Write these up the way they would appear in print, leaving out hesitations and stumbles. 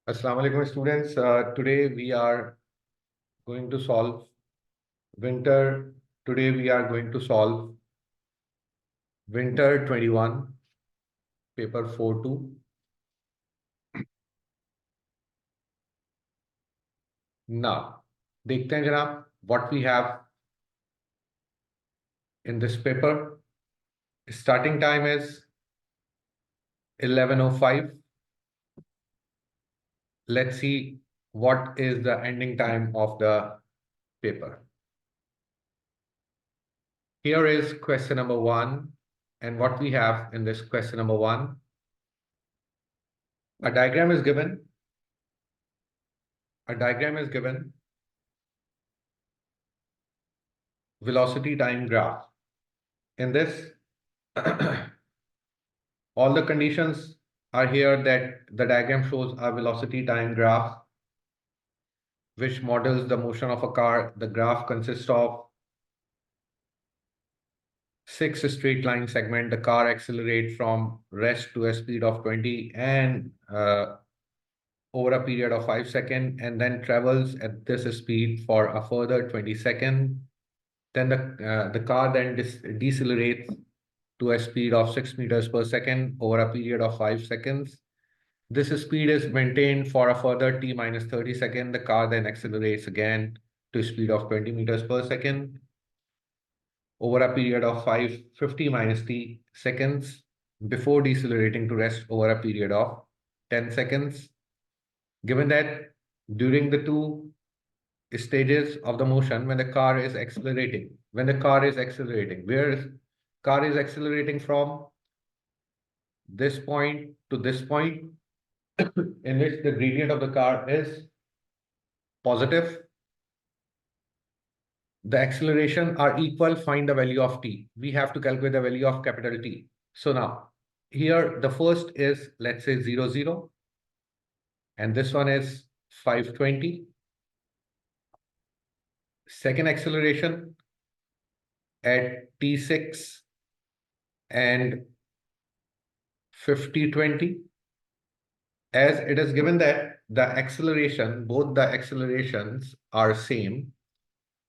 Assalamu alaikum students. Today we are going to solve winter. Today we are going to solve winter 21 paper 4-2. Now, देखते हैं जनाब what we have in this paper. Starting time is 11:05. Let's see what is the ending time of the paper. Here is question number 1, and what we have in this question number 1. A diagram is given. Velocity time graph. In this, all the conditions are here that the diagram shows a velocity time graph which models the motion of a car. The graph consists of 6 straight line segments. The car accelerates from rest to a speed of 20 and over a period of 5 seconds, and then travels at this speed for a further 20 seconds. Then the car then decelerates to a speed of 6 meters per second over a period of 5 seconds. This speed is maintained for a further t minus 30 seconds. The car then accelerates again to a speed of 20 meters per second over a period of 50 minus t seconds before decelerating to rest over a period of 10 seconds. Given that during the two stages of the motion, when the car is accelerating, where is car is accelerating from this point to this point, in which the gradient of the car is positive. The acceleration are equal. Find the value of t. We have to calculate the value of capital T. So now here the first is, let's say 0, 0, and this one is 520. Second acceleration at t6 and 50, 20. As it is given that the acceleration, both the accelerations are same,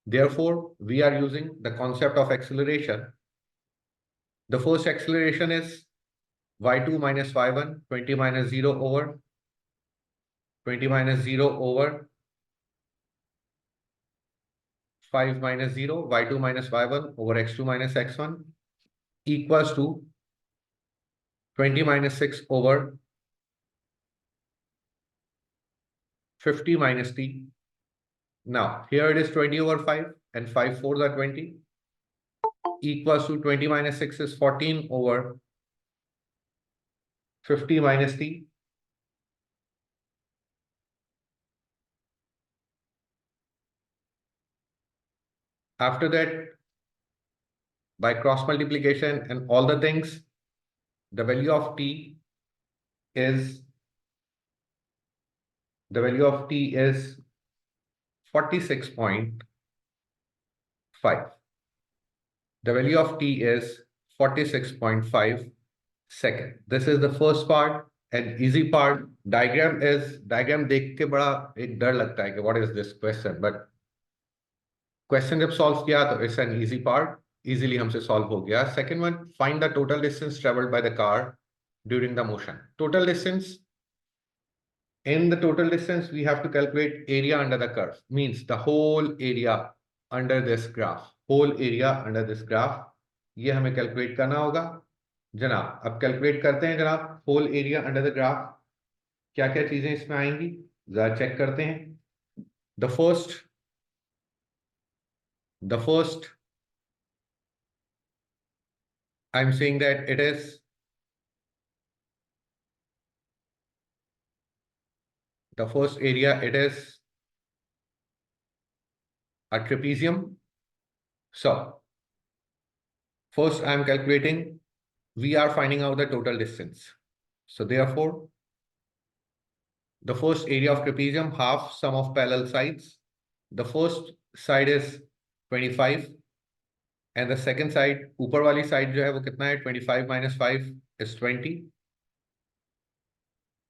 therefore we are using the concept of acceleration. The first acceleration is y2 minus y1, 20 minus 0 over 20 minus 0 over 5 minus 0, y2 minus y1 over x2 minus x1 equals to 20 minus 6 over 50 minus t. Now, here it is 20 over 5 and 5 4s are 20 equals to 20 minus 6 is 14 over 50 minus t. After that, by cross multiplication and all the things, the value of t is 46.5. The value of t is 46.5 second. This is the first part and easy part. Diagram देख के बड़ा एक डर लगता है कि what is this question, but question जब solve किया तो it's an easy part, easily हमसे solve हो गया. Second one, find the total distance traveled by the car during the motion. Total distance. In the total distance, we have to calculate area under the curve, means the whole area under this graph. Whole area under this graph. ये हमें calculate करना होगा. जनाब, अब calculate करते हैं जनाब. Whole area under the graph. क्या-क्या चीजें इसमें आएंगी? जरा check करते हैं. The first, I'm saying that it is the first area, it is a trapezium. So first I'm calculating, we are finding out the total distance. So therefore, the first area of trapezium, half sum of parallel sides. The first side is 25 and the second side, ऊपर वाली side जो है वो कितना है? 25 minus 5 is 20.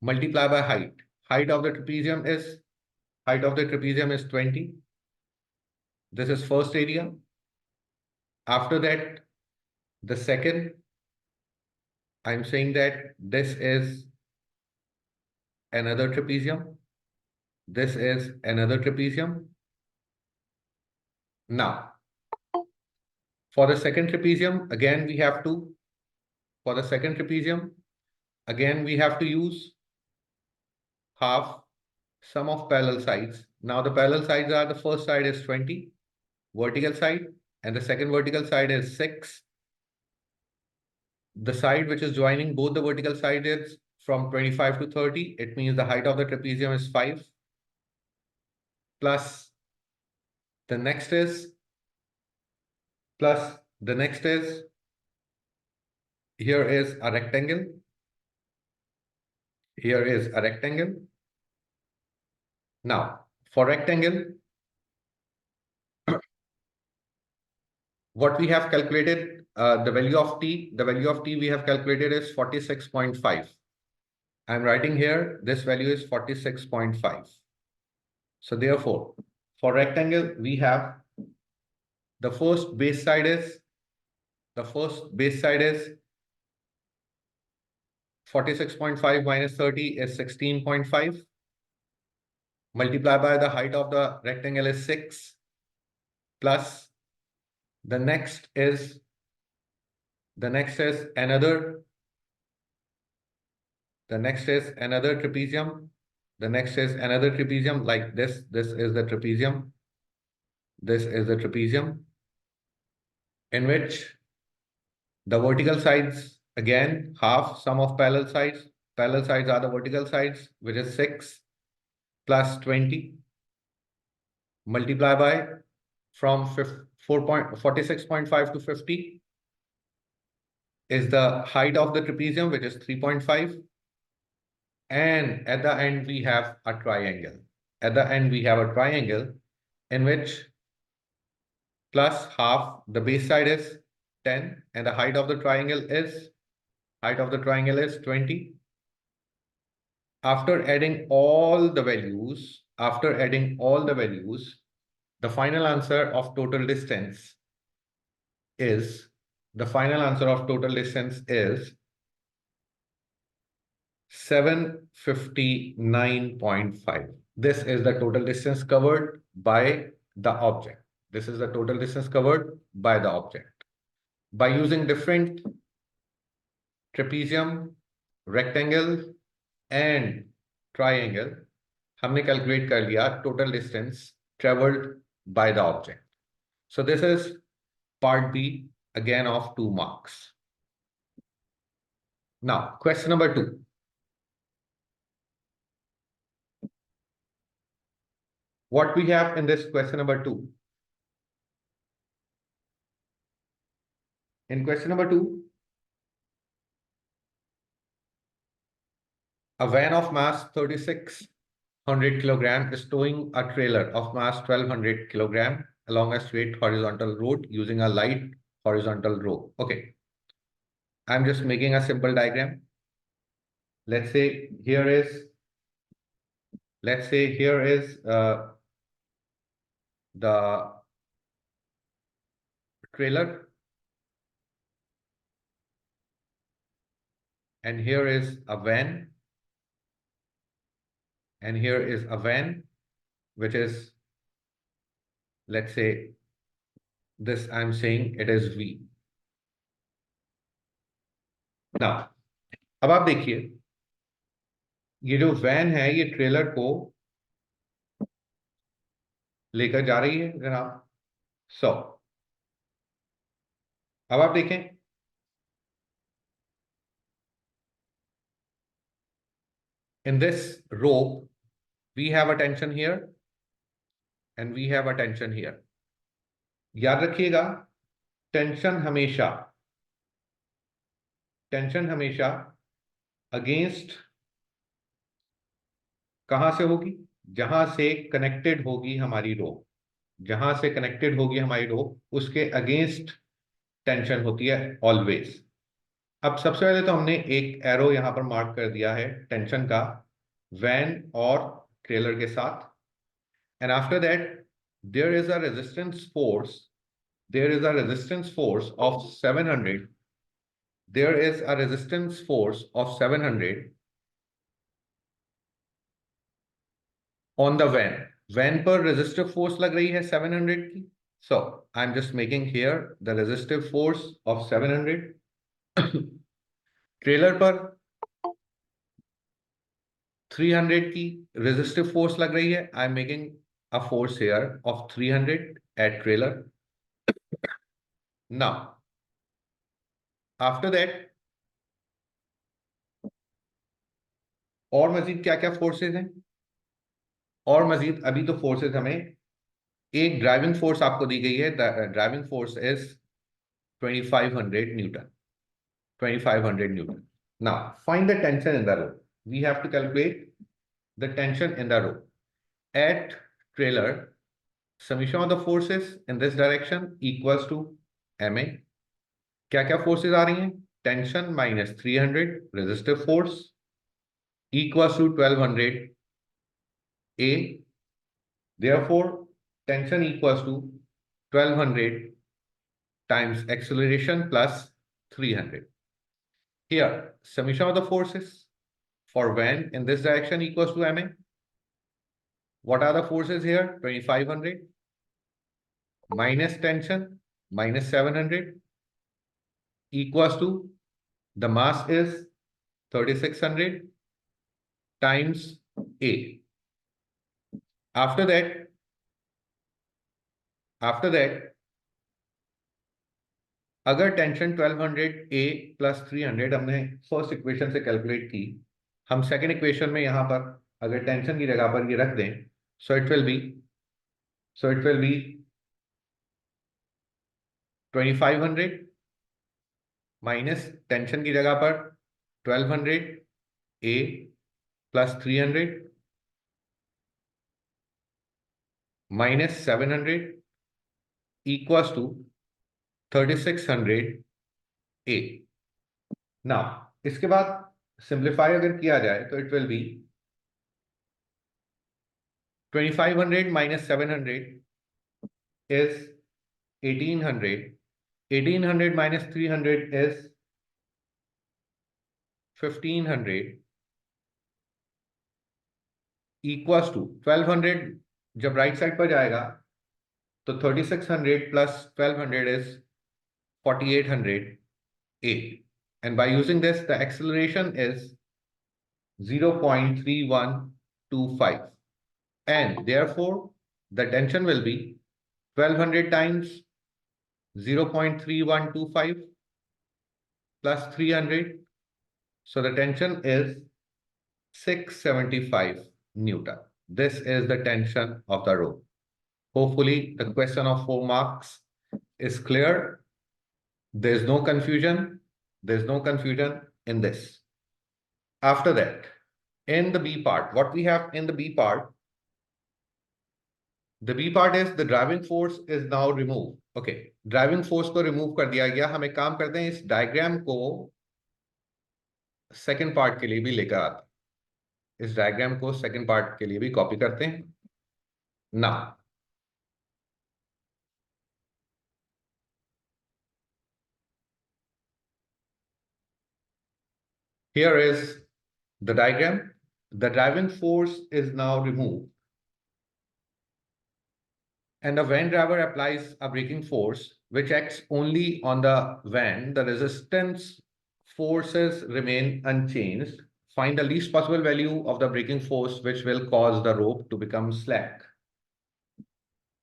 Multiply by height. height of the trapezium is 20. This is first area. After that, the second, I'm saying that this is another trapezium. This is another trapezium. Now, for the second trapezium, again, for the second trapezium, again, we have to use half sum of parallel sides. Now, the parallel sides are, the first side is 20, vertical side, and the second vertical side is 6. The side which is joining both the vertical sides is from 25 to 30. It means the height of the trapezium is 5. Plus the next is, here is a rectangle. Here is a rectangle. Now, for rectangle, what we have calculated, the value of t we have calculated is 46.5. I'm writing here, this value is 46.5. So therefore, for rectangle, we have the first base side is 46.5 minus 30 is 16.5. Multiply by the height of the rectangle is 6, plus the next is another trapezium. The next is another trapezium like this. This is the trapezium. This is the trapezium in which the vertical sides, again, half sum of parallel sides. Parallel sides are the vertical sides, which is 6 plus 20. Multiply by from 46.5 to 50 is the height of the trapezium, which is 3.5. And at the end, we have a triangle. In which plus half, the base side is 10, and the height of the triangle is 20. After adding all the values, the final answer of total distance is 759.5. This is the total distance covered by the object. By using different trapezium, rectangle and triangle, हमने calculate कर लिया total distance traveled by the object. So this is part B, again of 2 marks. Now, question number 2. What we have in this question number 2? In question number 2, a van of mass 3,600 kilogram is towing a trailer of mass 1,200 kilogram along a straight horizontal road using a light horizontal rope. Okay. I'm just making a simple diagram. Let's say here is the trailer, and here is a van, which is, let's say, this I'm saying it is V. Now, अब आप देखिए, ये जो van है ये trailer को लेकर जा रही है जनाब 100. अब आप देखें, in this rope we have a tension here and we have a tension here. याद रखिएगा, टेंशन हमेशा अगेंस्ट कहां से होगी? जहां से कनेक्टेड होगी हमारी रोप, उसके अगेंस्ट टेंशन होती है ऑलवेज. अब सबसे पहले तो हमने एक एरो यहां पर मार्क कर दिया है टेंशन का, वैन और ट्रेलर के साथ। And after that there is a resistance force, there is a resistance force of 700, there is a resistance force of 700 on the van. Van पर resistive force लग रही है 700 की. So I'm just making here the resistive force of 700. Trailer पर 300 की resistive force लग रही है. I'm making a force here of 300 at trailer. Now, after that, और मजीद क्या क्या फोर्सेस हैं? और मजीद अभी तो फोर्सेस हमें, एक ड्राइविंग फोर्स आपको दी गई है. Driving force is 2500 Newton. 2500 Newton. Now, find the tension in the rope. We have to calculate the tension in the rope. At trailer, summation of the forces in this direction equals to MA. क्या क्या forces आ रही हैं? Tension minus 300 resistive force equals to 1200 A. Therefore, tension equals to 1200 times acceleration plus 300. Here, summation of the forces for van in this direction equals to MA. What are the forces here? 2500 minus tension minus 700 equals to, the mass is 3600 times A. After that, अगर tension 1200 A plus 300 हमने first equation से calculate की, हम second equation में यहां पर अगर tension की जगह पर ये रख दें, सो it will B 2500 minus tension की जगह पर 1200 A plus 300 minus 700 equals to 3600 A. Now इसके बाद सिंप्लीफाई अगर किया जाए तो it will B 2500 minus 700 is 1800. 1800 minus 300 is 1500 equals to 1200. जब राइट साइड पर जाएगा तो 3600 plus 1200 is 4800 A. And by using this, the acceleration is 0.3125. And therefore, the tension will be 1200 times 0.3125 plus 300. So the tension is 675 Newton. This is the tension of the rope. Hopefully, the question of 4 marks is clear. There's no confusion. There's no confusion in this. After that, in the B part, what we have in the B part, the B part is the driving force is now removed. Okay, driving force को remove कर दिया गया. हम एक काम करते हैं, इस डायग्राम को सेकेंड पार्ट के लिए भी लेकर आते हैं. इस डायग्राम को सेकेंड पार्ट के लिए भी कॉपी करते हैं. Now, here is the diagram. The driving force is now removed, and the van driver applies a braking force which acts only on the van. The resistance forces remain unchanged. Find the least possible value of the braking force which will cause the rope to become slack.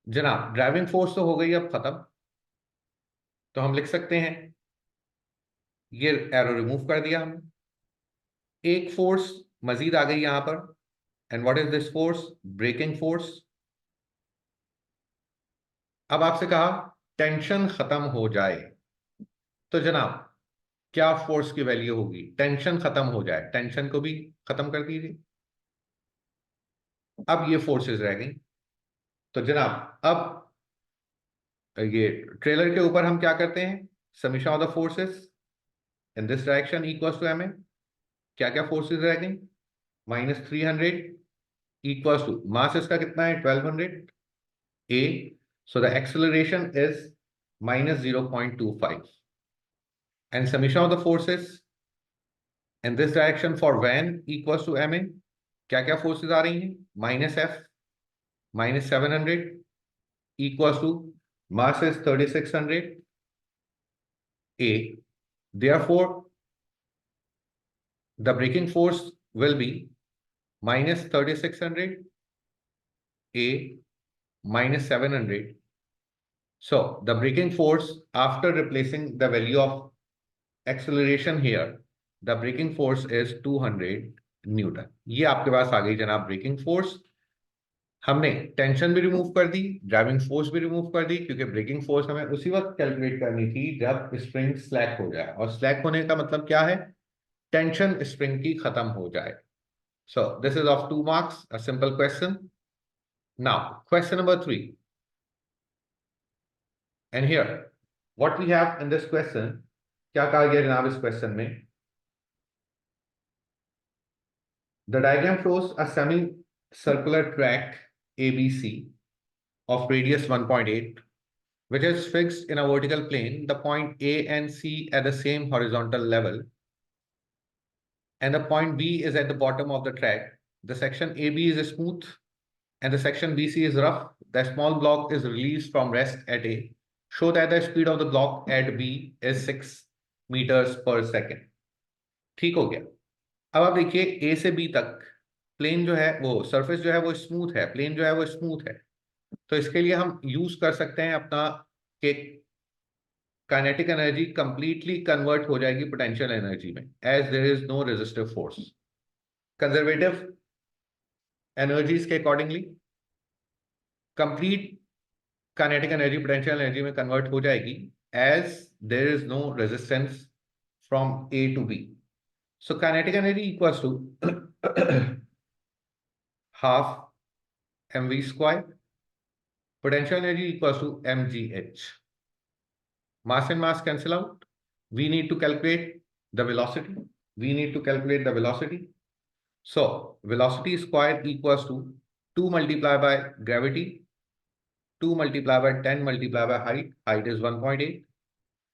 जनाब, driving force तो हो गई अब खत्म, तो हम लिख सकते हैं, ये एरो रिमूव कर दिया हमने. एक फोर्स मजीद आ गई यहां पर. And what is this force? Breaking force. अब आपसे कहा टेंशन खत्म हो जाए, तो जनाब क्या फोर्स की वैल्यू होगी? टेंशन खत्म हो जाए, टेंशन को भी खत्म कर दीजिए. अब ये फोर्सेस रह गई. तो जनाब अब ये ट्रेलर के ऊपर हम क्या करते हैं? Summation of the forces in this direction equals to m a. क्या क्या फोर्सेस रह गई? minus 300 equals to mass इसका कितना है 1200 a, so the acceleration is minus 0.25 and summation of the forces in this direction for van equals to ma. क्या क्या forces आ रही हैं minus f minus 700 equals to mass is 3600 a, therefore the braking force will be minus 3600 a minus 700. So the braking force after replacing the value of acceleration here, the braking force is 200 Newton. ये आपके पास आ गई जनाब breaking force. हमने tension भी remove कर दी, driving force भी remove कर दी, क्योंकि ब्रेकिंग फोर्स हमें उसी वक्त कैलकुलेट करनी थी जब स्प्रिंग स्लैक हो जाए, और स्लैक होने का मतलब क्या है, टेंशन स्प्रिंग की खत्म हो जाए. So this is of 2 marks, a simple question. Now question number 3, and here what we have in this question, क्या कहा गया जनाब इस क्वेश्चन में. The diagram shows a semi-circular track ABC of radius 1.8, which is fixed in a vertical plane. The point A and C at the same horizontal level, and the point B is at the bottom of the track. The section AB is smooth, and the section BC is rough. The small block is released from rest at A. Show that the speed of the block at B is 6 meters per second. ठीक हो गया. अब आप देखिए ए से B तक plane जो है वो सरफेस जो है वो स्मूथ है, प्लेन जो है वो स्मूथ है. तो इसके लिए हम यूज कर सकते हैं अपना कि काइनेटिक एनर्जी कंप्लीटली कन्वर्ट हो जाएगी पोटेंशियल एनर्जी में, as there is no resistive force. Conservative energies के accordingly complete kinetic energy potential energy में कन्वर्ट हो जाएगी as there is no resistance from A to B. So kinetic energy equals to half mv square. Potential energy equals to mgh. Mass and mass cancel out. We need to calculate the velocity. So velocity square equals to 2 multiplied by gravity, 2 multiplied by 10 multiplied by height. Height is 1.8.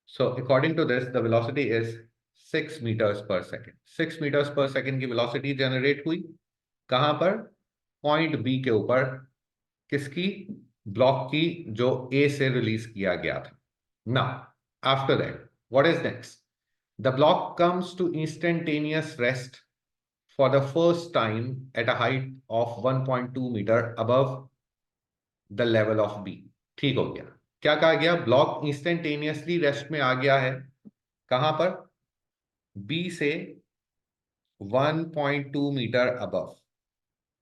So according to this, the velocity is 6 meters per second. 6 meters per second की velocity generate हुई. कहां पर, point B के ऊपर, किसकी, block की जो ए से रिलीज किया गया था. Now after that what is next, the block comes to instantaneous rest for the first time at a height of 1.2 metre above the level of B. ठीक हो गया. क्या कहा गया, ब्लॉक इंस्टेंटेनियसली रेस्ट में आ गया है. कहां पर, बी से 1.2 metre above.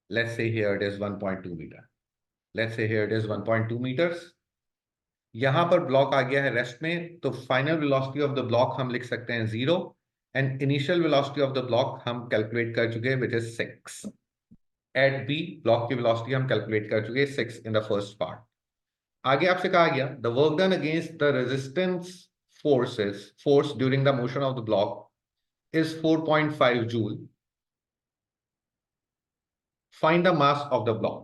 Let's say here it is 1.2 meter. Let's say here it is 1.2 meters. यहां पर ब्लॉक आ गया है रेस्ट में, तो final velocity of the block हम लिख सकते हैं 0, and initial velocity of the block हम कैलकुलेट कर चुके हैं which is 6. At B block की वेलोसिटी हम कैलकुलेट कर चुके हैं 6 इन द फर्स्ट पार्ट. आगे आपसे कहा गया the work done against the resistance force during the motion of the block is 4.5 joule. Find the mass of the block.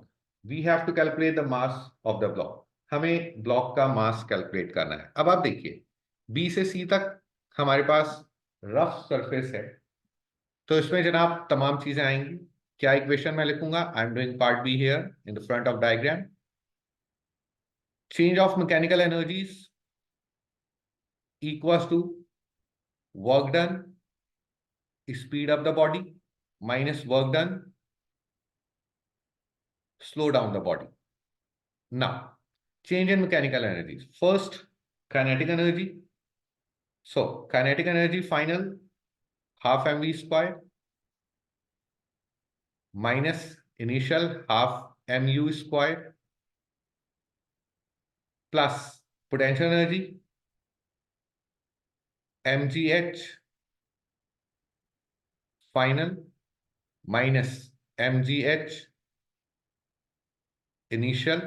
We have to calculate the mass of the block. हमें block का mass calculate करना है. अब आप देखिए B से सी तक हमारे पास रफ सरफेस है, तो इसमें जनाब तमाम चीजें आएंगी. क्या इक्वेशन मैं लिखूंगा, I am doing part B here in the front of diagram. Change of mechanical energies equals to work done speed of the body minus work done slow down the body. Now, change in mechanical energies. First, kinetic energy. So, kinetic energy final, half mv square minus initial half mu square plus potential energy mgh final minus mgh initial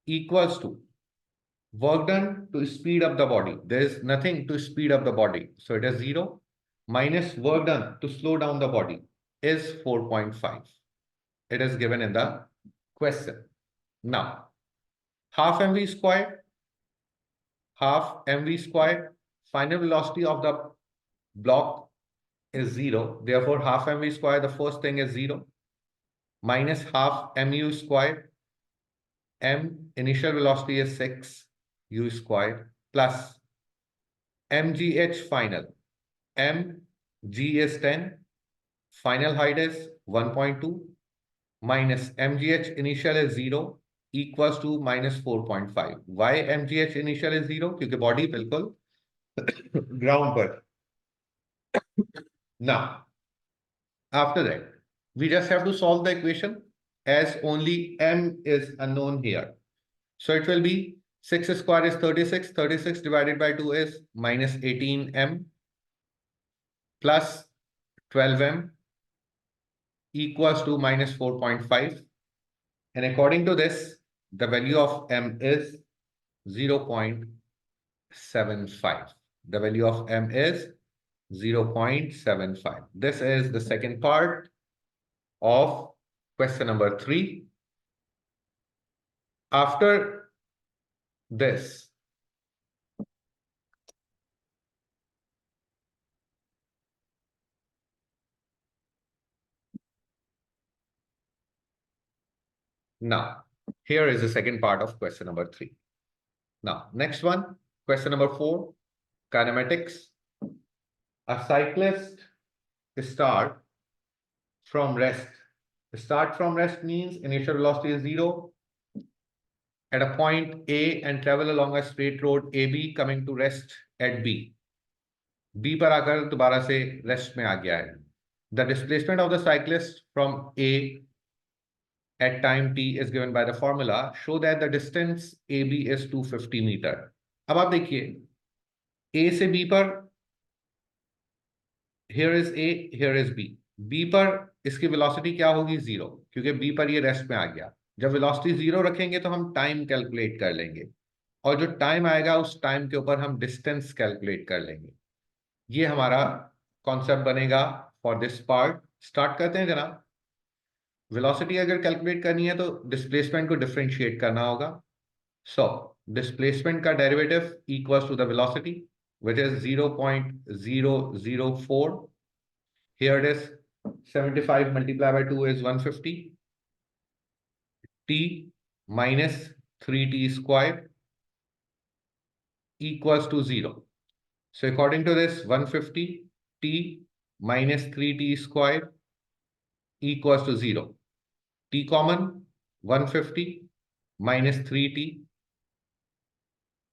equals to work done to speed up the body. There is nothing to speed up the body, so it is 0, minus work done to slow down the body. is 4.5. It is given in the question. Now, half mv squared, final velocity of the block is 0. Therefore, half mv squared, the first thing is 0, minus half mu squared, initial velocity is 6, u squared, plus mgh final, mg is 10, final height is 1.2, minus mgh initial is 0, equals to minus 4.5. Why mgh initial is 0? क्योंकि body बिल्कुल ground पर. Now, after that, we just have to solve the equation as only m is unknown here. So it will be 6 square is 36. 36 divided by 2 is minus 18m plus 12m equals to minus 4.5. And according to this, the value of m is 0.75. The value of m is 0.75. This is the second part of question number 3. After this, now, here is the second part of question number 3. Now, next one, question number 4, kinematics. A cyclist start from rest. Start from rest means initial velocity is 0 at a point A and travel along a straight road AB coming to rest at B. B पर आकर दोबारा से rest में आ गया है. The displacement of the cyclist from A at time t is given by the formula. Show that the distance AB is 250 meter. अब आप देखिए A से B पर, here is A, here is B. B पर इसकी velocity क्या होगी? 0, क्योंकि B पर ये रेस्ट में आ गया. जब वेलोसिटी 0 रखेंगे तो हम टाइम कैलकुलेट कर लेंगे, और जो टाइम आएगा उस टाइम के ऊपर हम डिस्टेंस कैलकुलेट कर लेंगे. ये हमारा कॉन्सेप्ट बनेगा फॉर दिस पार्ट. स्टार्ट करते हैं जनाब. वेलोसिटी अगर कैलकुलेट करनी है तो डिस्प्लेसमेंट को डिफरेंशिएट करना होगा. सो डिस्प्लेसमेंट का derivative equals to the velocity which is 0.004. Here it is 75 multiplied by 2 is 150. T minus 3t squared equals to 0. So according to this, 150 t minus 3t squared equals to 0. T common, 150 minus 3t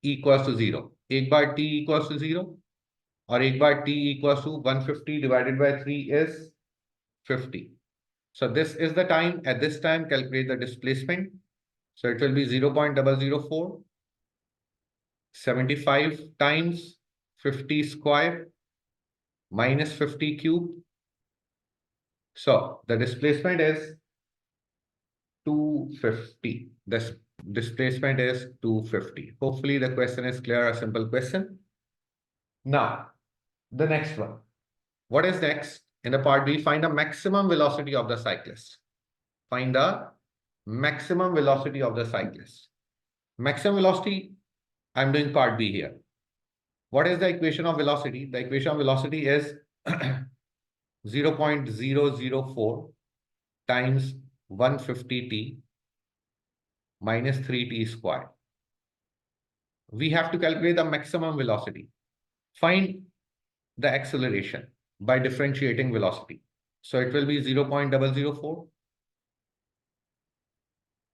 equals to 0. एक बार t equals to 0 और एक बार t equals to 150 divided by 3 is 50. So this is the time. At this time, calculate the displacement. So it will be 0.004. 75 times 50 square minus 50 cube. So the displacement is 250. This displacement is 250. Hopefully the question is clear, a simple question. Now, the next one. What is next? In the part B, find the maximum velocity of the cyclist. Find the maximum velocity of the cyclist. Maximum velocity, I'm doing part B here. What is the equation of velocity? The equation of velocity is 0.004 times 150t minus 3t squared. We have to calculate the maximum velocity. Find the acceleration by differentiating velocity. So it will be 0.004,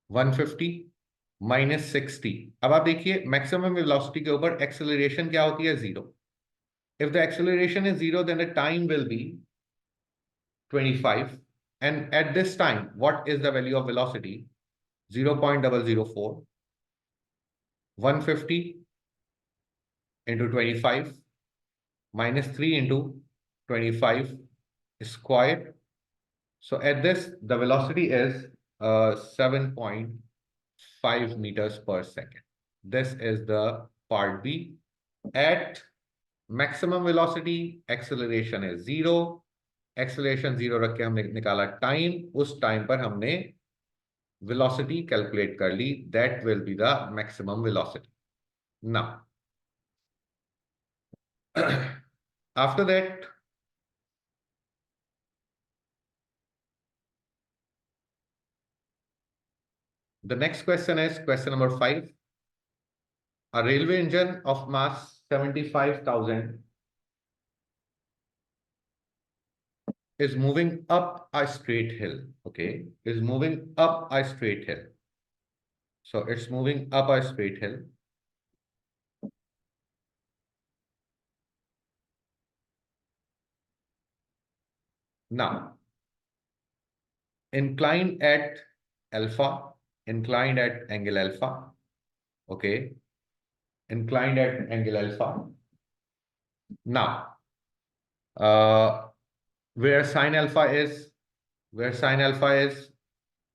150 minus 60. अब आप देखिए maximum velocity के ऊपर acceleration क्या होती है? 0. If the acceleration is 0, then the time will be 25. And at this time, what is the value of velocity? 0.004, 150 into 25 minus 3 into 25 squared. So at this, the velocity is 7.5 meters per second. This is the part B. At maximum velocity, acceleration is 0. Acceleration 0 रख के हमने निकाला time, उस time पर हमने velocity calculate कर ली, that will be the maximum velocity. Now after that, the next question is question number 5. A railway engine of mass 75,000 is moving up a straight hill. Okay, is moving up a straight hill. So it's moving up a straight hill. Now, inclined at alpha, inclined at angle alpha. Okay, inclined at angle alpha. Now, where sine alpha is, where sine alpha is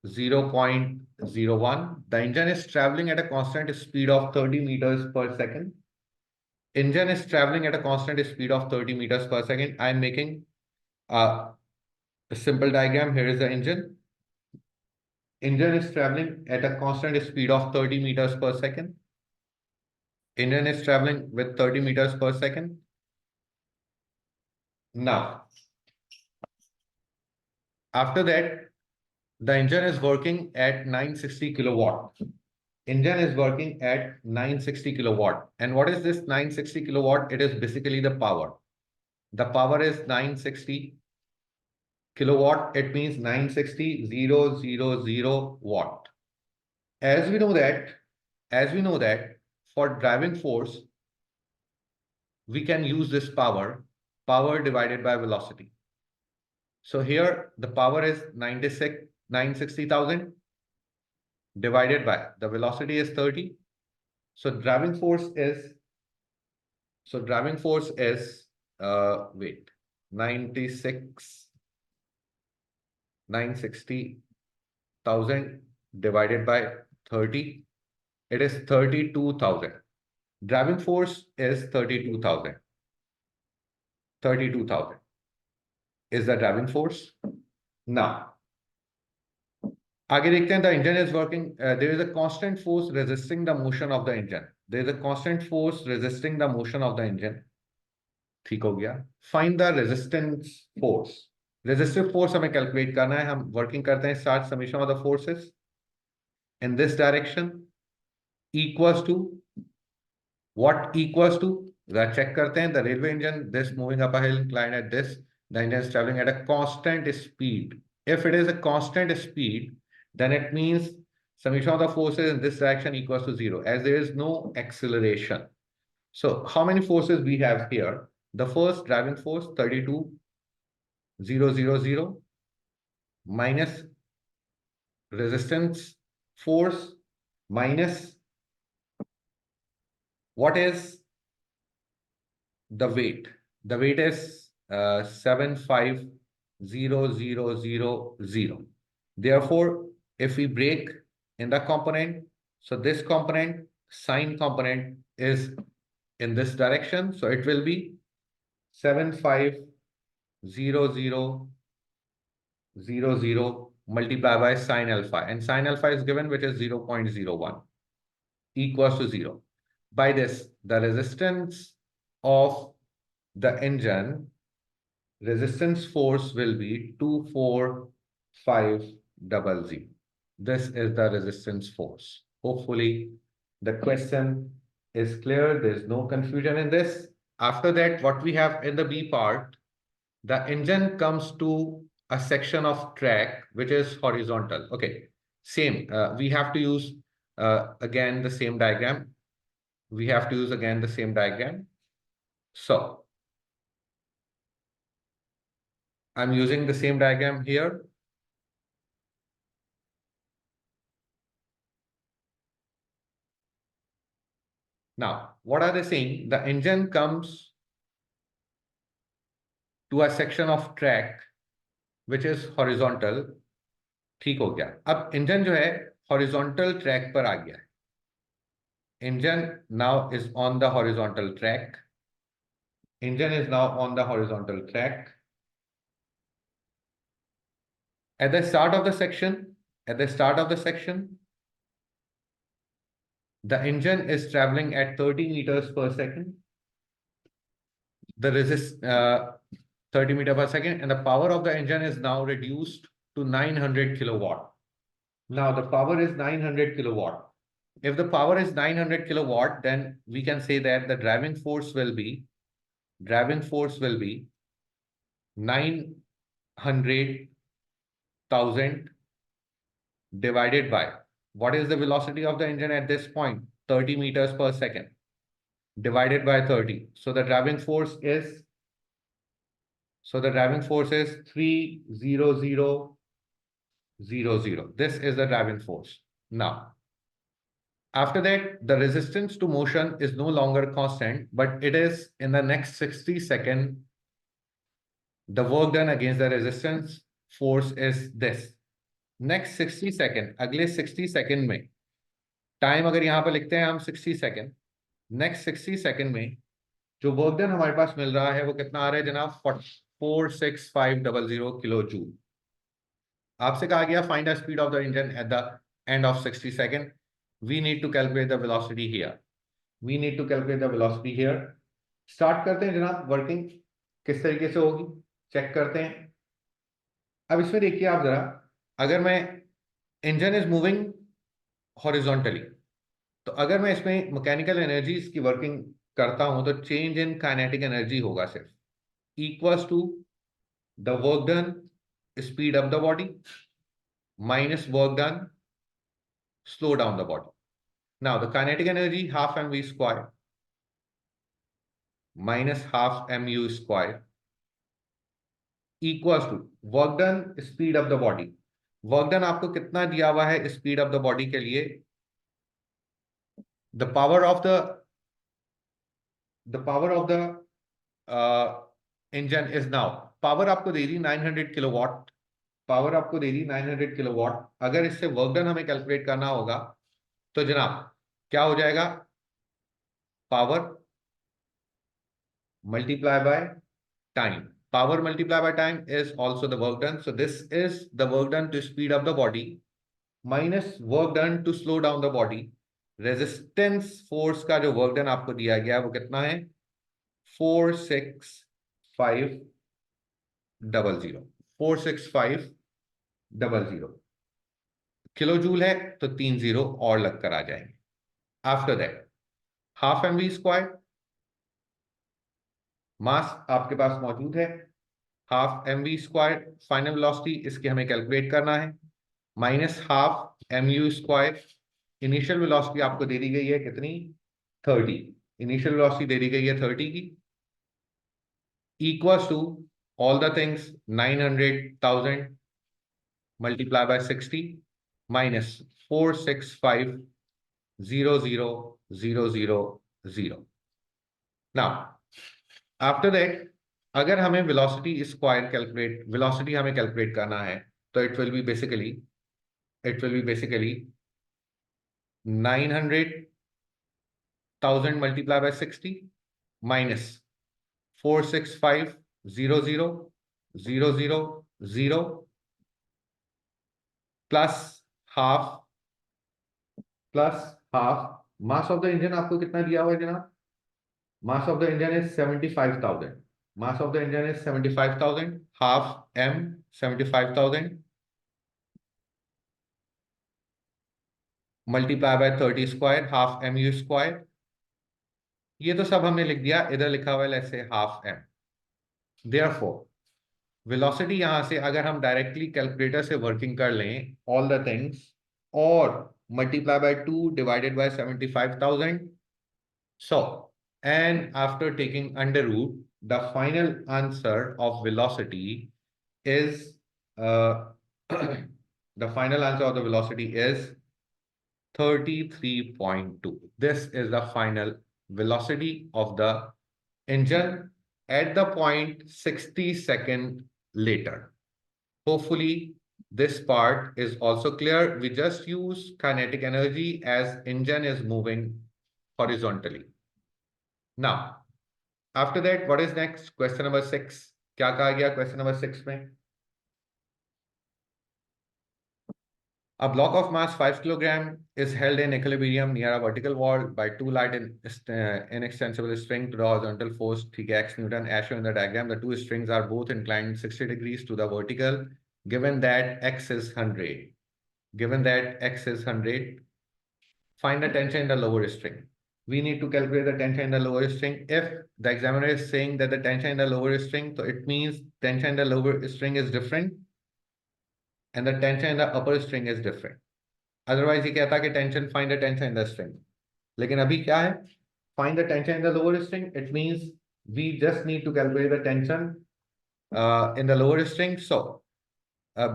0.01. The engine is traveling at a constant speed of 30 meters per second. Engine is traveling at a constant speed of 30 meters per second. I am making a simple diagram. Here is the engine. Engine is traveling at a constant speed of 30 meters per second. Engine is traveling with 30 meters per second. Now, after that, the engine is working at 960 kilowatt. Engine is working at 960 kilowatt. And what is this 960 kilowatt? It is basically the power. The power is 960 kilowatt. It means 960,000 watt. As we know that for driving force, we can use this power divided by velocity. So here the power is 960,000 divided by the velocity is 30. So driving force is, wait, 960,000 divided by 30. It is 32,000. Driving force is 32,000. 32,000 is the driving force. Now, आगे देखते हैं. The engine is working. There is a constant force resisting the motion of the engine. There is a constant force resisting the motion of the engine. ठीक हो गया. Find the resistance force. Resistive force हमें calculate करना है. हम working करते हैं. Start summation of the forces in this direction equals to what? Equals to the check करते हैं. The railway engine, this moving up a hill inclined at this. The engine is traveling at a constant speed. If it is a constant speed, then it means summation of the forces in this direction equals to 0, as there is no acceleration. So how many forces we have here? The first driving force 32,000 minus resistance force minus what is the weight? The weight is 75,000. Therefore, if we break in the component, so this component, sine component, is in this direction. So it will be 75,000 multiplied by sine alpha. And sine alpha is given, which is 0.01 equals to 0. By this, the resistance of the engine, resistance force will be 24500. This is the resistance force. Hopefully, the question is clear. There's no confusion in this. After that, what we have in the B part, the engine comes to a section of track which is horizontal. Okay, same. We have to use again the same diagram. We have to use again the same diagram. So I'm using the same diagram here. Now, what are they saying? The engine comes to a section of track which is horizontal. ठीक हो गया. अब engine जो है horizontal track पर आ गया है. Engine now is on the horizontal track. Engine is now on the horizontal track. At the start of the section, the engine is traveling at 30 meters per second. The resist 30 meter per second, and the power of the engine is now reduced to 900 kilowatt. Now the power is 900 kilowatt. If the power is 900 kilowatt, then we can say that the driving force will be 900,000 divided by, what is the velocity of the engine at this point? 30 meters per second divided by 30. So the driving force is 300,000. This is the driving force. Now, after that, the resistance to motion is no longer constant, but it is in the next 60 seconds. The work done against the resistance force is this. Next 60 second, अगले 60 second में, time अगर यहां पर लिखते हैं हम 60 second, next 60 second में जो वर्क डन हमारे पास मिल रहा है वो कितना आ रहा है जनाब? 46500 किलो जूल। आपसे कहा गया find the speed of the engine at the end of 60 second. We need to calculate the velocity here. Start करते हैं जनाब। वर्किंग किस तरीके से होगी चेक करते हैं। अब इसमें देखिए आप जरा, अगर मैं इंजन इज मूविंग हॉरिजॉन्टली, तो अगर मैं इसमें मैकेनिकल एनर्जीज की वर्किंग करता हूं तो चेंज इन काइनेटिक एनर्जी होगा सिर्फ equals to the work done speed up the body minus work done slow down the body. Now the kinetic energy half mv square minus half mu square equals to work done speed of the body. Work done आपको कितना दिया हुआ है speed of the body के लिए? The power of the engine is now, power आपको दे दी 900 kilowatt, अगर इससे वर्क डन हमें कैलकुलेट करना होगा तो जनाब क्या हो जाएगा? Power multiply by time, power multiplied by time is also the work done. So this is the work done to speed up the body minus work done to slow down the body. Resistance force का जो work done आपको दिया गया है वो कितना है? 46500 kilo joule है, तो 3 जीरो और लगकर आ जाएंगे। After that half mv square, mass आपके पास मौजूद है, half mv square final velocity इसकी हमें कैलकुलेट करना है, minus half mu square initial velocity आपको दे दी गई है कितनी? 30, इनिशियल वेलोसिटी दे दी गई है 30 की, equals to all the things 900,000 multiply by 60 minus 4650000। Now after that अगर हमें वेलोसिटी हमें कैलकुलेट करना है तो it will be basically 900,000 multiply by 60 minus 4650000 plus half mass of the engine आपको कितना दिया हुआ है जनाब? Mass of the engine is 75,000, half m 75,000 multiply by 30 square half mu square. ये तो सब हमने लिख दिया, इधर लिखा हुआ है ऐसे हाफ m। देयरफॉर वेलोसिटी यहां से अगर हम डायरेक्टली कैलकुलेटर से वर्किंग कर लें ऑल द थिंग्स और multiply by 2 divided by 75,000, so and after taking under root, the final answer of velocity is the final answer of the velocity is 33.2. This is the final velocity of the engine at the point 60 seconds later. Hopefully this part is also clear. We just use kinetic energy as engine is moving horizontally. Now after that what is next? Question number 6. क्या कहा गया question number 6 में? A block of mass 5 kg is held in equilibrium near a vertical wall by two light inextensible string to the horizontal force theta x Newton. As shown in the diagram, the two strings are both inclined 60 degrees to the vertical. Given that x is 100, find the tension in the lower string. We need to calculate the tension in the lower string. If the examiner is saying that the tension in the lower string, so it means tension in the lower string is different and the tension in the upper string is different. Otherwise ये कहता कि tension, find the tension in the string. लेकिन अभी क्या है? Find the tension in the lower string. It means we just need to calculate the tension in the lower string. So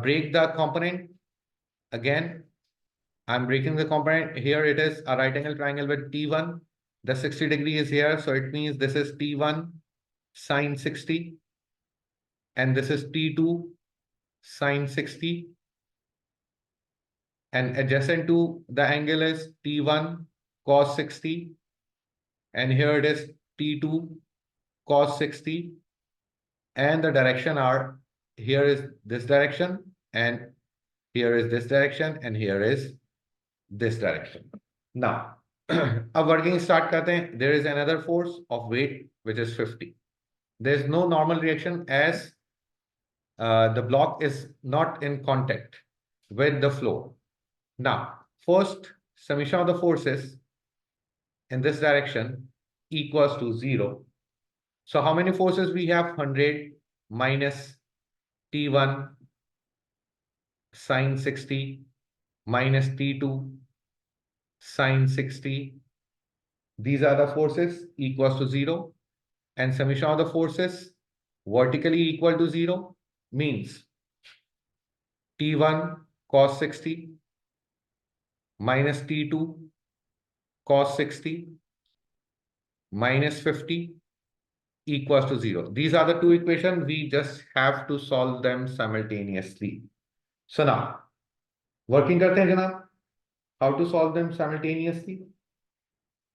break the component. Again, I'm breaking the component. Here it is a right angle triangle with T1. The 60 degree is here. So it means this is T1 sine 60. And this is T2 sine 60. And adjacent to the angle is T1 cos 60. And here it is T2 cos 60. And the direction are, here is this direction, and here is this direction, and here is this direction. Now, अब working start करते हैं. There is another force of weight which is 50. There is no normal reaction as the block is not in contact with the floor. Now, first summation of the forces in this direction equals to 0. So how many forces we have? 100 minus T1 sine 60 minus T2 sine 60. These are the forces equals to 0. And summation of the forces vertically equal to 0 means T1 cos 60 minus T2 cos 60 minus 50 equals to 0. These are the two equations. We just have to solve them simultaneously. So now, working करते हैं जनाब. How to solve them simultaneously?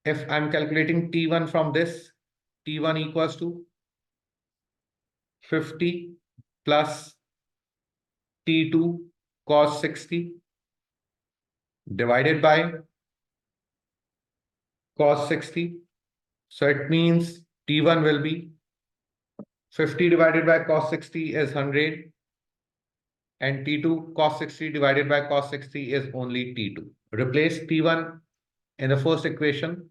If I'm calculating T1 from this, T1 equals to 50 plus T2 cos 60 divided by cos 60. So it means T1 will be 50 divided by cos 60 is 100. And T2 cos 60 divided by cos 60 is only T2. Replace T1 in the first equation.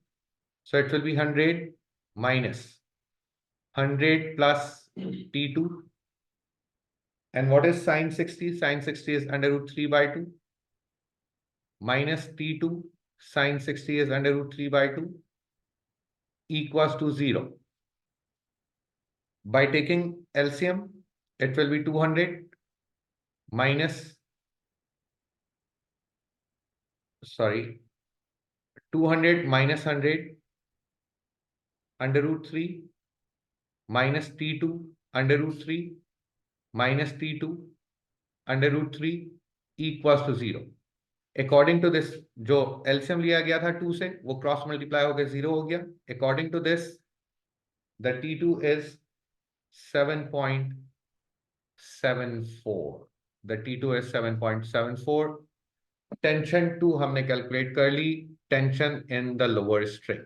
So it will be 100 minus 100 plus T2. And what is sine 60? Sine 60 is under root 3 by 2. Minus T2 sine 60 is under root 3 by 2 equals to 0. By taking LCM, it will be 200 minus, 200 minus 100 under root 3 minus T2 under root 3 minus T2 under root 3 equals to 0. According to this, जो LCM लिया गया था 2 से, वो cross multiply होकर 0 हो गया. According to this, the T2 is 7.74. The T2 is 7.74. Tension 2 हमने calculate कर ली. Tension in the lower string.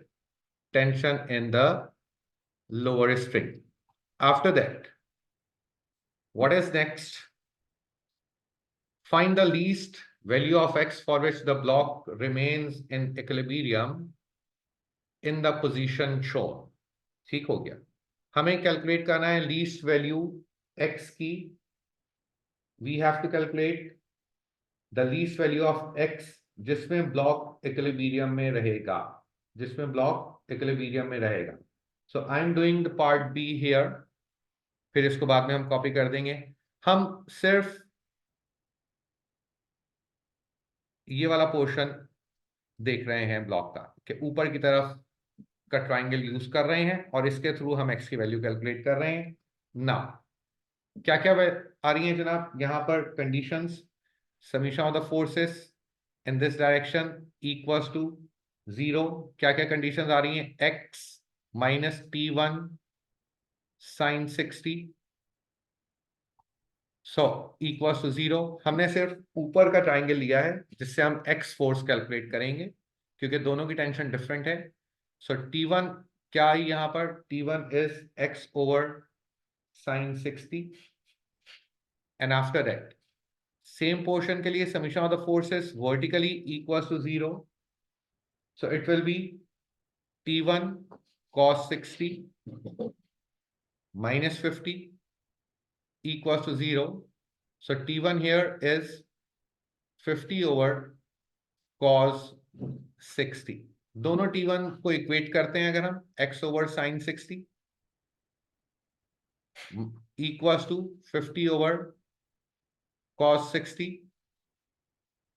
Tension in the lower string. After that, what is next? Find the least value of x for which the block remains in equilibrium in the position shown. ठीक हो गया. हमें calculate करना है least value x की. We have to calculate the least value of x जिसमें block equilibrium में रहेगा. So I'm doing the part B here. फिर इसको बाद में हम कॉपी कर देंगे. हम सिर्फ ये वाला पोर्शन देख रहे हैं ब्लॉक का कि ऊपर की तरफ का ट्राइंगल यूज कर रहे हैं और इसके थ्रू हम x की वैल्यू कैलकुलेट कर रहे हैं. नाउ क्या क्या आ रही हैं जनाब यहाँ पर conditions? Summation of the forces in this direction equals to 0. क्या क्या कंडीशंस आ रही हैं? x minus T1 sin 60. So equals to 0। हमने सिर्फ ऊपर का ट्राइंगल लिया है जिससे हम एक्स फोर्स कैलकुलेट करेंगे, क्योंकि दोनों की टेंशन डिफरेंट है। सो T1 क्या आई यहाँ पर? T1 is x over sine 60, and after that same portion के लिए summation of the forces vertically equals to 0। So it will be T1 cos 60 minus 50 equals to 0. So T1 here is 50 over cos 60. दोनों T1 को equate करते हैं अगर हम, x over sin 60 equals to 50 over cos 60.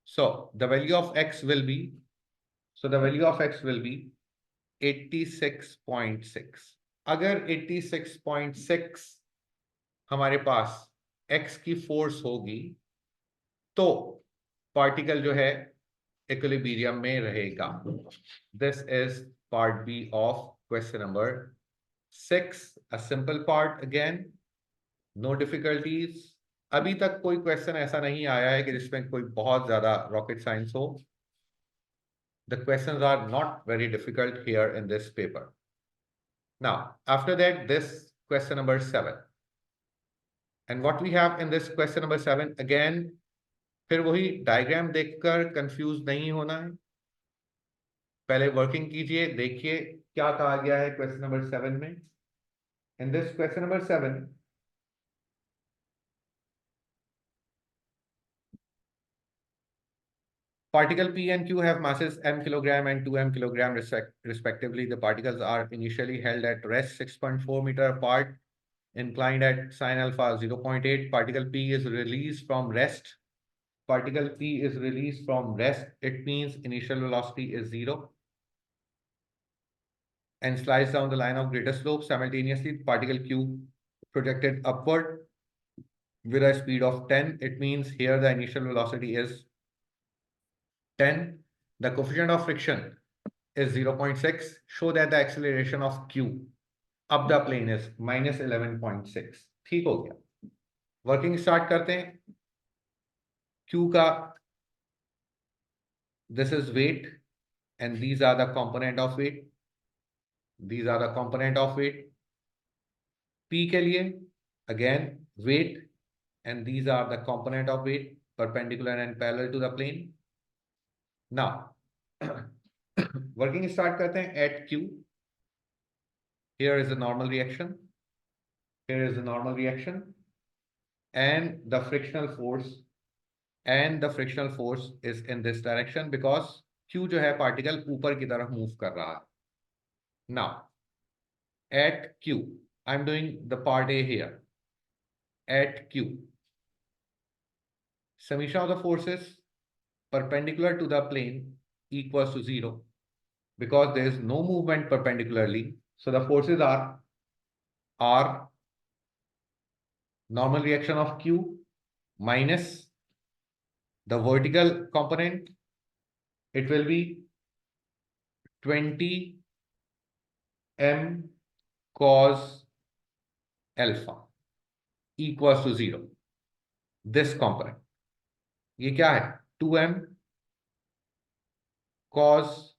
So the value of x will be, 86.6. अगर 86.6 हमारे पास x की force होगी तो पार्टिकल जो है इक्विलिब्रियम में रहेगा। This is part B of question number 6, a simple part again, no difficulties. अभी तक कोई क्वेश्चन ऐसा नहीं आया है कि जिसमें कोई बहुत ज्यादा रॉकेट साइंस हो। The questions are not very difficult here in this paper. Now after that this question number 7, and what we have in this question number 7 again, फिर वही डायग्राम देखकर कंफ्यूज नहीं होना है। पहले वर्किंग कीजिए, देखिए क्या कहा गया है क्वेश्चन नंबर 7 में। इन this question number 7, particle P and Q have masses m kilogram and 2m kilogram respectively. The particles are initially held at rest 6.4 meter apart, inclined at sine alpha 0.8. Particle P is released from rest. Particle P is released from rest. It means initial velocity is 0 and slides down the line of greater slope. Simultaneously, particle Q projected upward with a speed of 10. It means here the initial velocity is 10. The coefficient of friction is 0.6. Show that the acceleration of Q up the plane is minus 11.6. ठीक हो गया। Working start करते हैं। Q का, this is weight and these are the component of weight. These are the component of weight. P के लिए again weight and these are the component of weight, perpendicular and parallel to the plane. Now working start करते हैं at Q. Here is the normal reaction. Here is the normal reaction and the frictional force is in this direction because Q जो है particle ऊपर की तरफ move कर रहा है। Now at Q, I'm doing the part A here. At Q, summation of the forces perpendicular to the plane equals to 0 because there is no movement perpendicularly. So the forces are normal reaction of Q minus the vertical component. It will be 20 m cos alpha equals to 0. This component, ये क्या है? 2m cos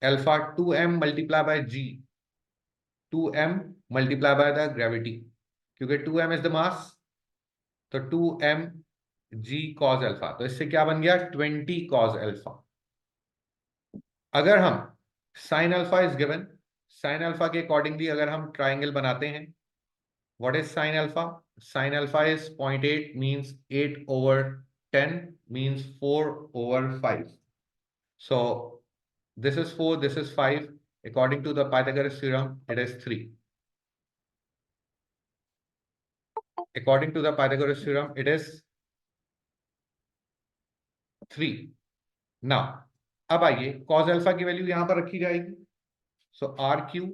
alpha, 2m multiplied by g, 2m multiplied by the gravity, क्योंकि 2m is the mass, तो 2m g cos alpha, तो इससे क्या बन गया? 20 cos alpha। अगर हम sin alpha is given, sin alpha के अकॉर्डिंगली अगर हम ट्राइंगल बनाते हैं, what is sin alpha? Sin alpha is 0.8 means 8 over 10 means 4 over 5. So this is 4, this is 5. According to the Pythagoras theorem, it is 3. According to the Pythagoras theorem, it is 3. Now, अब आइए cos alpha की value यहां पर रखी जाएगी। So RQ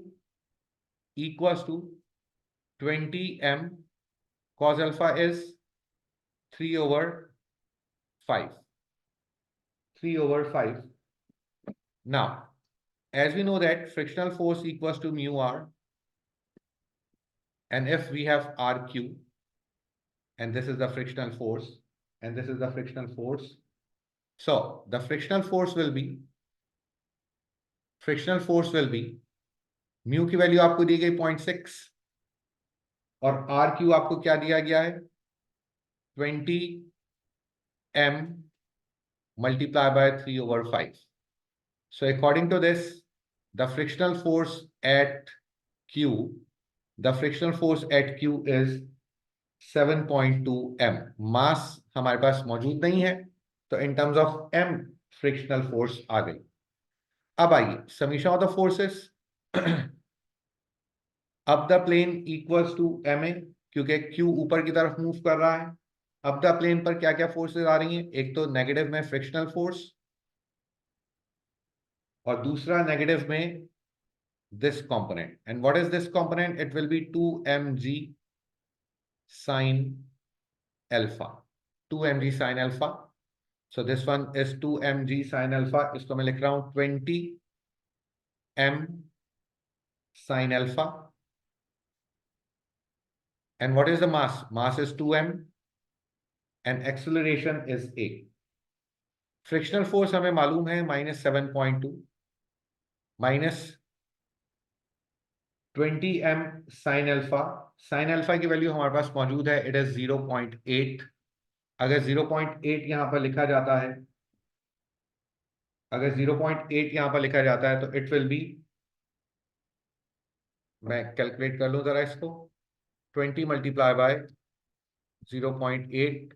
equals to 20m cos alpha is 3 over 5. 3 over 5. Now, as we know that frictional force equals to mu r, and if we have RQ, and this is the frictional force, and this is the frictional force. So the frictional force will be mu की value आपको दी गई 0.6 और are Q आपको क्या दिया गया है 20 m multiplied by 3/5. So according to this, the frictional force at Q, the frictional force at Q is 7.2 m. मास हमारे पास मौजूद नहीं है, तो in terms of m frictional force आ गई। अब आइए समीशन ऑफ द फोर्सेस। अब the plane equals to ma, क्योंकि Q ऊपर की तरफ मूव कर रहा है। अब द प्लेन पर क्या क्या फोर्सेस आ रही हैं, एक तो नेगेटिव में फ्रिक्शनल फोर्स और दूसरा नेगेटिव में this component. And what is this component? It will be 2mg sine alpha. 2mg sine alpha. So this one is 2mg sine alpha. इसको मैं लिख रहा हूं 20m sine alpha. And what is the mass? Mass is 2m and acceleration is a. Frictional force हमें मालूम है -7.2 minus 20m sin alpha. Sin alpha की value हमारे पास मौजूद है, इट इज 0.8। अगर 0.8 यहां पर लिखा जाता है, अगर 0.8 यहां पर लिखा जाता है तो इट विल बी, मैं कैलकुलेट कर लूं जरा इसको, 20 multiply by 0.8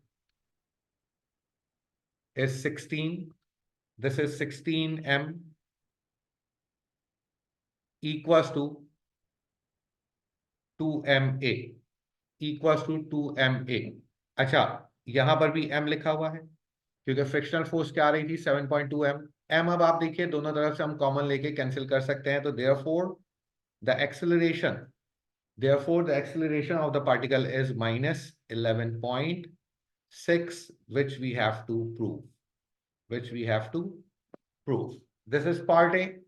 is 16. This is 16m equals to 2ma, equals to 2ma। अच्छा, यहां पर भी m लिखा हुआ है क्योंकि फ्रिक्शनल फोर्स क्या आ रही थी 7.2 m। m अब आप देखिए दोनों तरफ से हम कॉमन लेके कैंसिल कर सकते हैं, तो therefore the acceleration Therefore, the acceleration of the particle is minus 11.6, which we have to prove. Which we have to prove. This is part A.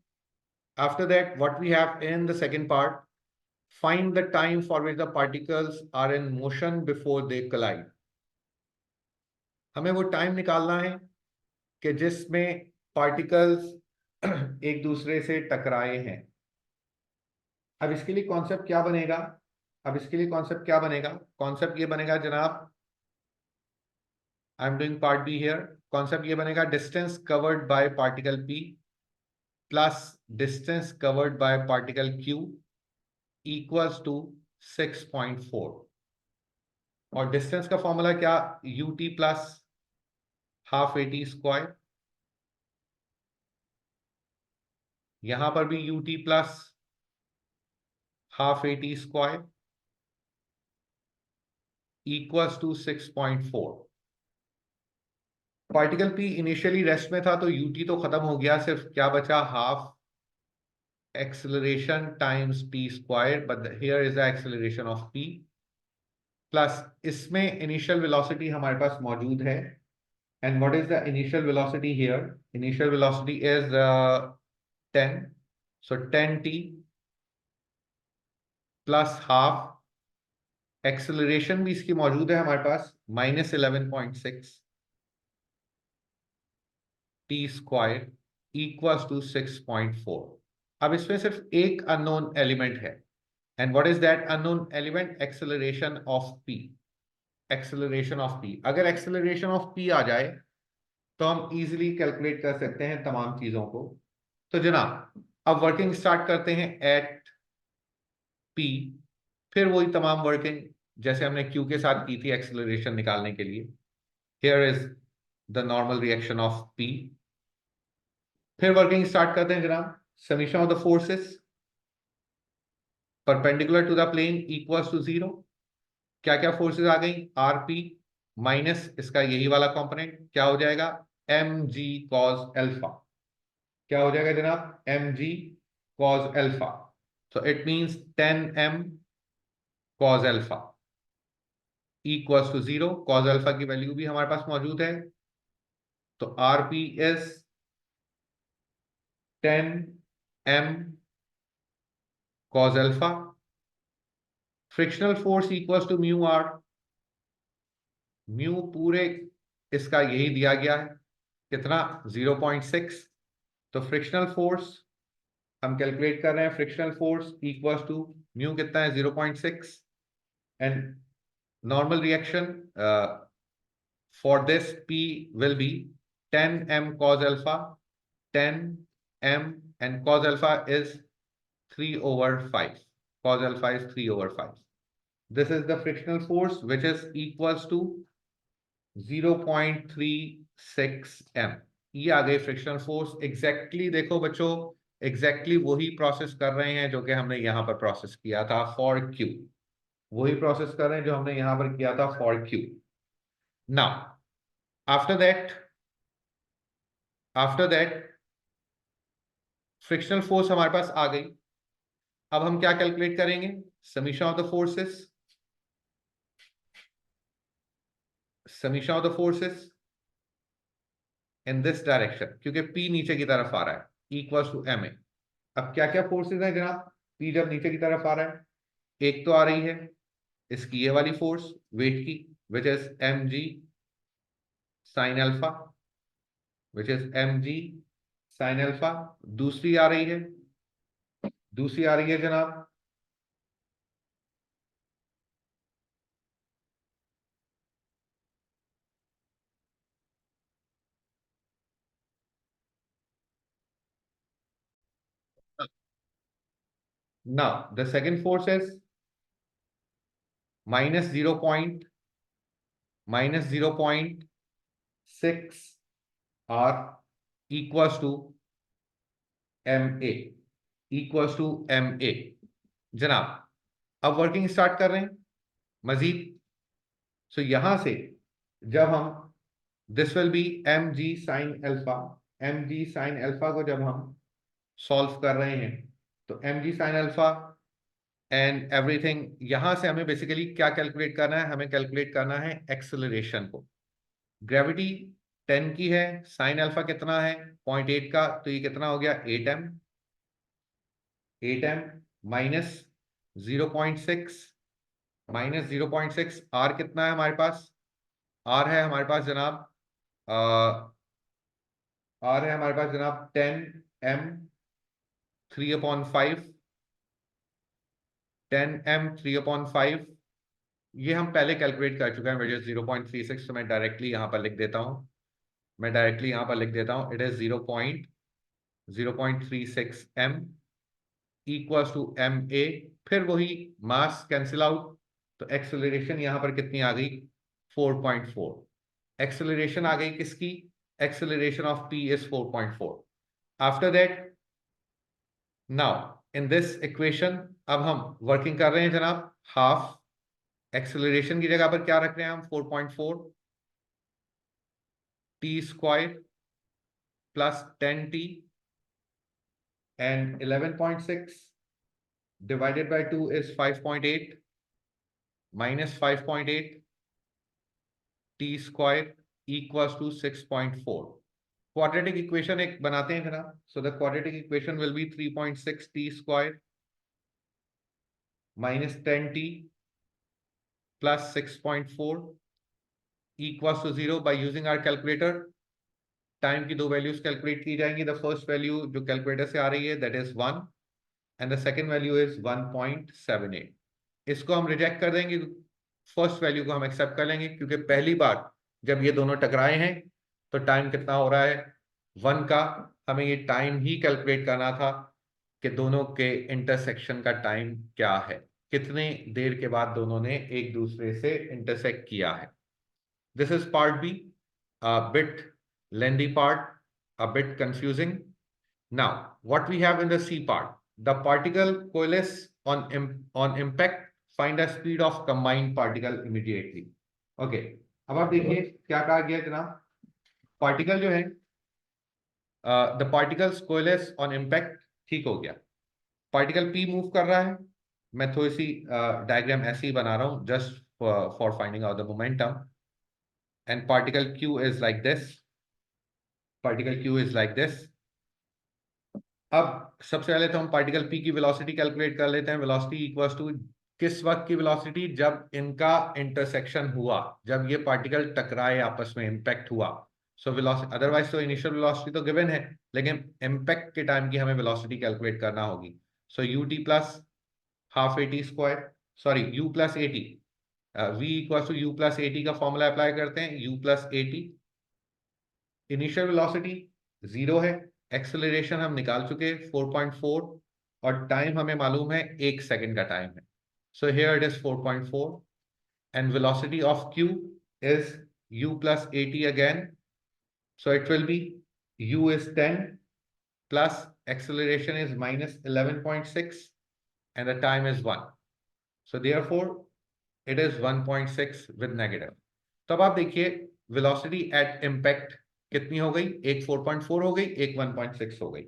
After that, what we have in the second part, find the time for which the particles are in motion before they collide. हमें वो time निकालना है कि जिसमें particles एक दूसरे से टकराए हैं। अब इसके लिए कॉन्सेप्ट क्या बनेगा, कॉन्सेप्ट ये बनेगा जनाब, I am doing part B here. Concept ये बनेगा distance covered by particle P plus distance covered by particle Q equals to 6.4। और डिस्टेंस का फॉर्मूला क्या, ut plus half at square, यहां पर भी ut plus half at square equals to 6.4। Particle P initially rest में था तो ut तो खत्म हो गया, सिर्फ क्या बचा, half acceleration times p square, but here is the acceleration of p plus इसमें initial velocity हमारे पास मौजूद है। And what is the initial velocity here? Initial velocity is 10, so 10t plus half, acceleration भी इसकी मौजूद है हमारे पास -11.6 t square equals to 6.4। अब इसमें सिर्फ एक अननोन एलिमेंट है, and what is that unknown element? Acceleration of p, acceleration of p। अगर acceleration of p आ जाए तो हम इजीली कैलकुलेट कर सकते हैं तमाम चीजों को। तो जनाब अब वर्किंग स्टार्ट करते हैं एट p, फिर वही तमाम वर्किंग जैसे हमने q के साथ की थी एक्सेलरेशन निकालने के लिए। Here is the normal reaction of p। फिर वर्किंग स्टार्ट करते हैं जनाब, summation of the forces perpendicular to the plane equals to 0। क्या क्या फोर्सेस आ गई, rp माइनस इसका यही वाला कंपोनेंट क्या हो जाएगा, mg cos अल्फा। क्या हो जाएगा जनाब, mg cos alpha. So it means 10m cos alpha equals to 0। cos alpha की वैल्यू भी हमारे पास मौजूद है, तो rp is 10m cos alpha. Frictional force equals to mu r, mu पूरे इसका यही दिया गया है, कितना 0.6। तो फ्रिक्शनल फोर्स हम कैलकुलेट कर रहे हैं, frictional force equals to mu कितना है 0.6, and normal reaction for this P will be 10 m cos alpha, 10 m, and cos alpha is 3 over 5. Cos alpha is 3 over 5. This is the frictional force which is equals to 0.36 m. ये आ गई frictional force. Exactly देखो बच्चों, exactly वही process कर रहे हैं जो कि हमने यहां पर प्रोसेस किया था फॉर क्यू। वही प्रोसेस कर रहे हैं जो हमने यहां पर किया था for Q. Now after that frictional force हमारे पास आ गई। अब हम क्या कैलकुलेट करेंगे? Summation of the forces, summation of the forces in this direction, क्योंकि P नीचे की तरफ आ रहा है, इक्वल्स टू ma। अब क्या क्या फोर्सेस हैं जनाब? P जब नीचे की तरफ आ रहा है, एक तो आ रही है इसकी ये वाली फोर्स वेट की, which is mg sine alpha, which is mg sine alpha. दूसरी आ रही है, दूसरी आ रही है जनाब now the second force is -0.6 R equals to MA, equals to MA। जनाब अब वर्किंग स्टार्ट कर रहे हैं मजीद। सो यहां से जब हम this will be mg sine alpha, mg sine alpha को जब हम सॉल्व कर रहे हैं तो mg sine alpha and everything, यहां से हमें बेसिकली क्या कैलकुलेट करना है? हमें कैलकुलेट करना है एक्सेलरेशन को। ग्रेविटी 10 की है, साइन अल्फा कितना है 0.8 का, तो ये कितना हो गया 8m, 8m minus 0.6, minus 0.6। Are कितना है हमारे पास? आर है हमारे पास जनाब आर है हमारे पास जनाब 10m 3/5, 10m 3/5। ये हम पहले कैलकुलेट कर चुके हैं, विच इज 0.36। तो मैं डायरेक्टली यहां पर लिख देता हूं, मैं डायरेक्टली यहां पर लिख देता हूं, it is 0.36 m equals to ma। फिर वही मास कैंसिल आउट, तो एक्सेलरेशन यहां पर कितनी आ गई 4.4। एक्सेलरेशन आ गई किसकी? Acceleration of p is 4.4। After that now in this equation अब हम वर्किंग कर रहे हैं जनाब हाफ। एक्सेलरेशन की जगह पर क्या रख रहे हैं हम? 4.4 t square plus 10t and 11.6 divided by 2 is 5.8 minus 5.8 t square equals to 6.4। Quadratic equation एक बनाते हैं जनाब। So the quadratic equation will be 3.6 t square minus 10t plus 6.4 equals to 0। by using our calculator time की दो values calculate की जाएंगी। The first value जो calculator से आ रही है that is 1 and the second value is 1.78। इसको हम रिजेक्ट कर देंगे, फर्स्ट वैल्यू को हम एक्सेप्ट कर लेंगे, क्योंकि पहली बार जब ये दोनों टकराए हैं तो टाइम कितना हो रहा है 1 का। हमें ये टाइम ही कैलकुलेट करना था कि दोनों के इंटरसेक्शन का टाइम क्या है, कितने देर के बाद दोनों ने एक दूसरे से इंटरसेक्ट किया है। This is part B, bit lengthy part, a bit confusing. Now, what we have in the C part, the particle coalesce on impact, find the speed of combined particle immediately. Okay, अब आप देखिए क्या कहा गया जनाब। Particle जो है the particles कोएलेस on impact, ठीक हो गया। पार्टिकल P मूव कर रहा है, मैं थोड़ी सी डायग्राम ऐसे ही बना रहा हूं just for finding out the momentum, and particle Q is like this, particle Q is like this. अब सबसे पहले तो हम पार्टिकल P की वेलोसिटी कैलकुलेट कर लेते हैं। वेलोसिटी इक्वल्स टू किस वक्त की वेलोसिटी? जब इनका इंटरसेक्शन हुआ, जब ये पार्टिकल टकराए आपस में, इम्पैक्ट हुआ। सो वेलोसिटी, अदरवाइज तो इनिशियल वेलोसिटी तो गिवन है, लेकिन इम्पैक्ट के टाइम की हमें वेलोसिटी कैलकुलेट करना होगी। So u t plus half a t square, sorry u plus a t, v equal to u plus a t का फॉर्मूला अप्लाई करते हैं, u plus a t. Initial velocity 0 है, acceleration हम निकाल चुके 4.4, और टाइम हमें मालूम है 1 सेकंड का टाइम है। So here it is 4.4, and velocity of q is u plus at again. So it will be u is 10 plus acceleration is minus 11.6 and the time is 1. So therefore it is 1.6 with negative. तो अब आप देखिए velocity at impact कितनी हो गई? एक 4.4 हो गई, एक 1.6 हो गई।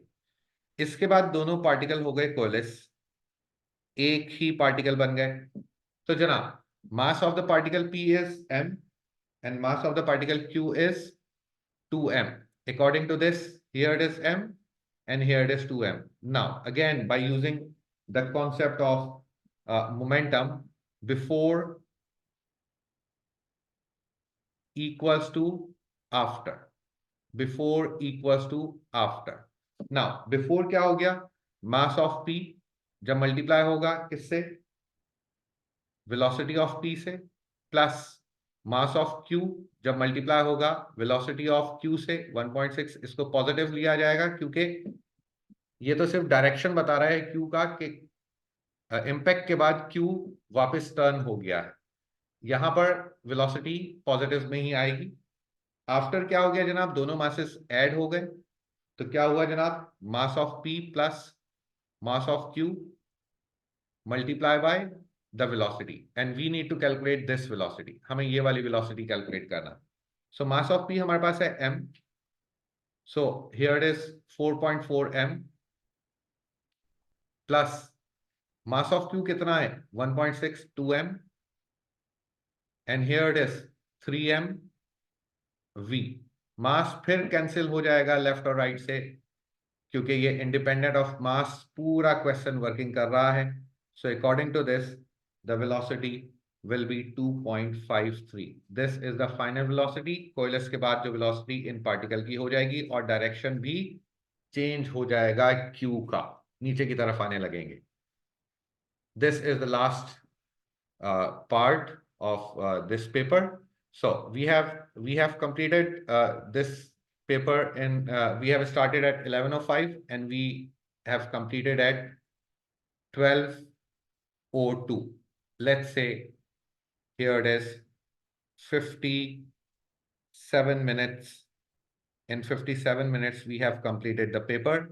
इसके बाद दोनों पार्टिकल हो गए कोलिस, एक ही पार्टिकल बन गए। तो जनाब, mass of the particle p is m and mass of the particle q is 2m. According to this, here it is m and here it is 2m. Now again, by using the concept of momentum, before equals to after, before equals to after. Now before क्या हो गया? mass of p जब multiply होगा किससे? Velocity of p से, plus mass of q जब multiply होगा velocity of q से 1.6। इसको पॉजिटिव लिया जाएगा क्योंकि ये तो सिर्फ डायरेक्शन बता रहा है q का, कि इम्पैक्ट के बाद q वापस टर्न हो गया है। यहां पर वेलोसिटी पॉजिटिव में ही आएगी। आफ्टर क्या हो गया जनाब? दोनों मासेस ऐड हो गए, तो क्या हुआ जनाब? Mass of p plus mass of q multiply by the velocity, and we need to calculate this velocity. हमें ये वाली वेलोसिटी कैलकुलेट करना। सो मास ऑफ p हमारे पास है m, so here it is 4.4 m plus mass of q कितना है? 1.6, 2m, and here it is 3m v। मास फिर cancel हो जाएगा लेफ्ट और राइट से, क्योंकि ये इंडिपेंडेंट ऑफ मास पूरा क्वेश्चन वर्किंग कर रहा है। So according to this the velocity will be 2.53. This is the final velocity. कोइलस के बाद जो वेलोसिटी इन पार्टिकल की हो जाएगी, और डायरेक्शन भी चेंज हो जाएगा q का, नीचे की तरफ आने लगेंगे। This is the last part of this paper. So we have completed this paper in we have started at 11:05 and we have completed at 12:02. Let's say here it is 57 minutes. In 57 minutes we have completed the paper,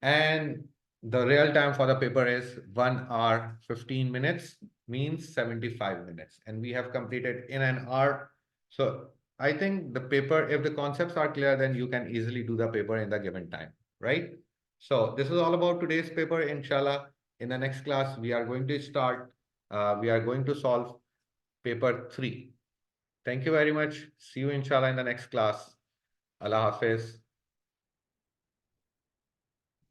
and the real time for the paper is 1 hour 15 minutes, means 75 minutes, and we have completed in an hour. So I think the paper, if the concepts are clear, then you can easily do the paper in the given time, right? So this is all about today's paper. Inshallah, in the next class we are going to start we are going to solve paper 3. Thank you very much. See you inshallah in the next class. Allah Hafiz.